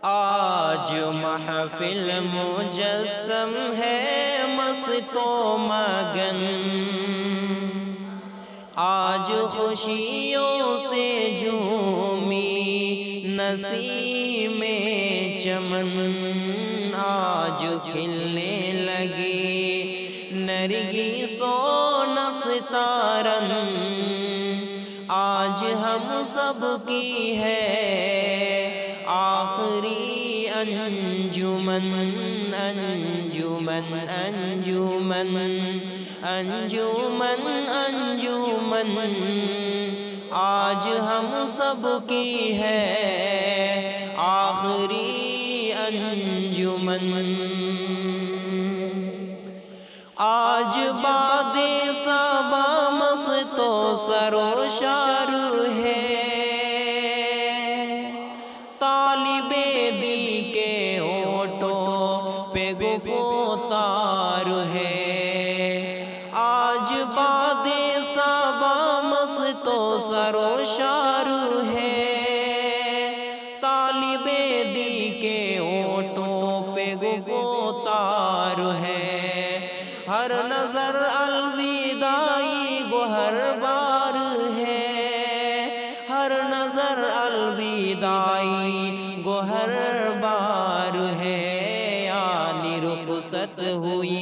آج محفل مجسم ہے مست و مگن، آج خوشیوں سے جھومی نسیم چمن، آج کھلنے لگی نرگس و نستارن، آج ہم سب کی ہے آخری انجمن، انجمن انجمن انجمن انجمن، آج ہم سب کی ہے آخری انجمن، آج باد صبا مست و سروشار ہے، طالب دی کے ہونٹوں پہ گفتار ہے، آج باد صبا مست و سروشار ہے، طالب دی کے ہونٹوں پہ گفتار ہے، ہر نظر الوداعی گوہر بار ہے، ہر نظر الوداعی گوہر بار ہے، یعنی رخصت ہوئی،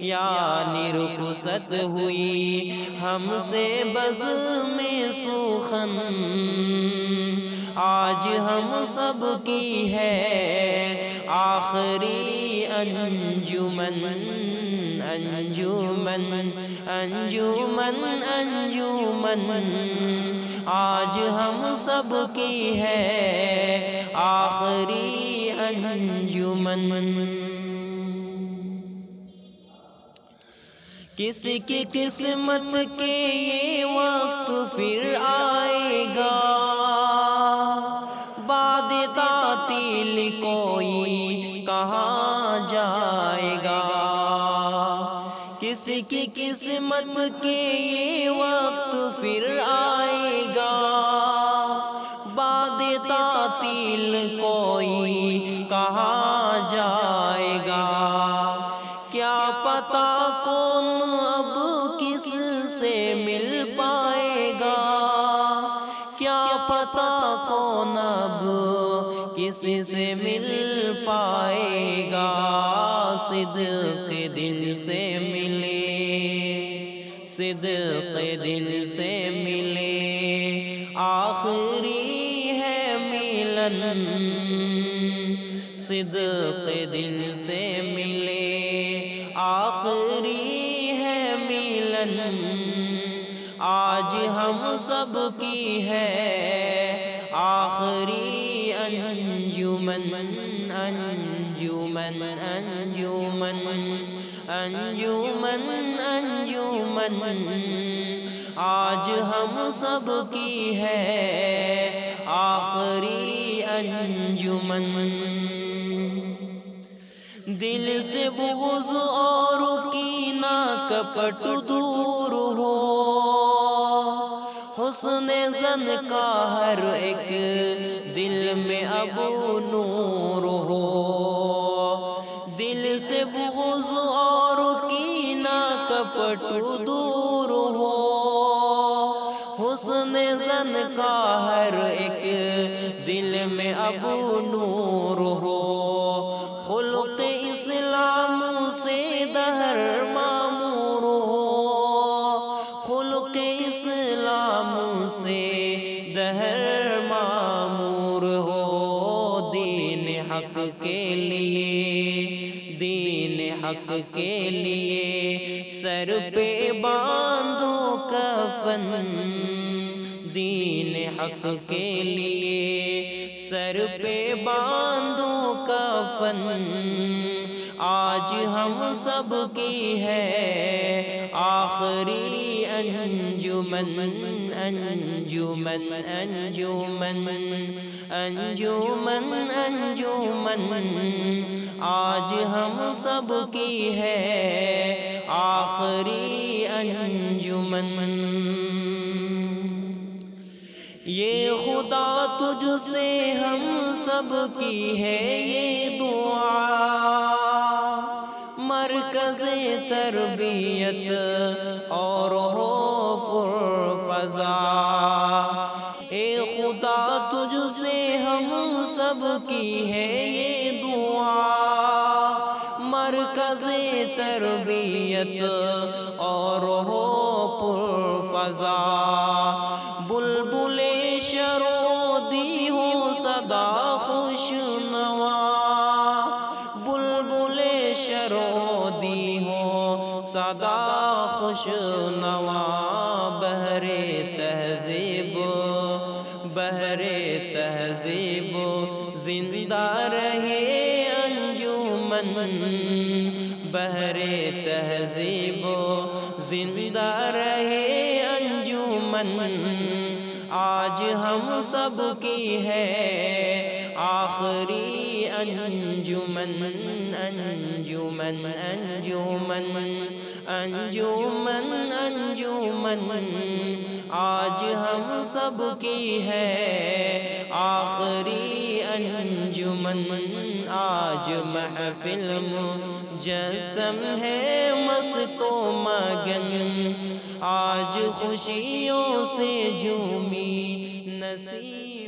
یعنی رخصت ہوئی ہم سے بزم سوخن، آج ہم سب کی ہے آخری انجمن، انجمن انجمن انجمن، آج ہم سب کی ہے آخری انجمن، کسی کی قسمت کے یہ وقت پھر آئے گا، بعد تعطیل کوئی کہاں جائے گا، کسی کی قسمت کے یہ وقت پھر آئے گا، بعد تعطیل کوئی کہاں جائے گا، کیا پتہ کون اب کس سے مل پائے گا، کیا پتہ کون اب کسی سے مل پائے گا، صدق دل سے ملے، صدق دل سے ملے، آخری ہے ملن، صدق دل سے ملے، آخری ہے ملن، آج ہم سب کی ہے آخری انجمن، انجمن انجمن انجمن انجمن، آج ہم سب کی ہے آخری انجمن، دل سے بغض اور کینہ کپٹ دور ہو، حسن زن کا ہر ایک دل میں اب نور ہو، دل سے بغض اور کینہ کپٹ دور ہو، حسن زن کا ہر ایک دل میں اب نور ہو، خلق اسلام سے دہر معمور ہو، خلق اسلام سے دہر معمور ہو، دین حق کے لیے، دین حق کے لیے سر پہ باندھو کفن، دین حق کے لیے سر پہ باندھو کفن، آج ہم سب کی ہے آخری انجمن، انجمن انجمن انجمن انجمن، آج ہم سب کی ہے آخری انجمن، یہ خدا خدا تجھ سے ہم سب کی ہے یہ دعا، مرکز تربیت اور ہو پرفضا۔ اے خدا تجھ سے ہم سب کی ہے یہ دعا، مرکز تربیت اور ہو پرفضا۔ بلبل شرودی ہو صدا خوشنوا، بلبل شرودی ہو صدا خوشنوا۔ بحر تہذیب، بحر تہذیب زندہ رہے انجمن، بحر تہذیب زندہ رہے انجمن۔ آج ہم سب کی ہے آخری انجمن، انجمن انجمن انجمن انجمن۔ آج ہم سب کی ہے آخری انجمن، آج محفل مجسم ہے مست و مگن، آج خوشیوں سے جھومی نسیم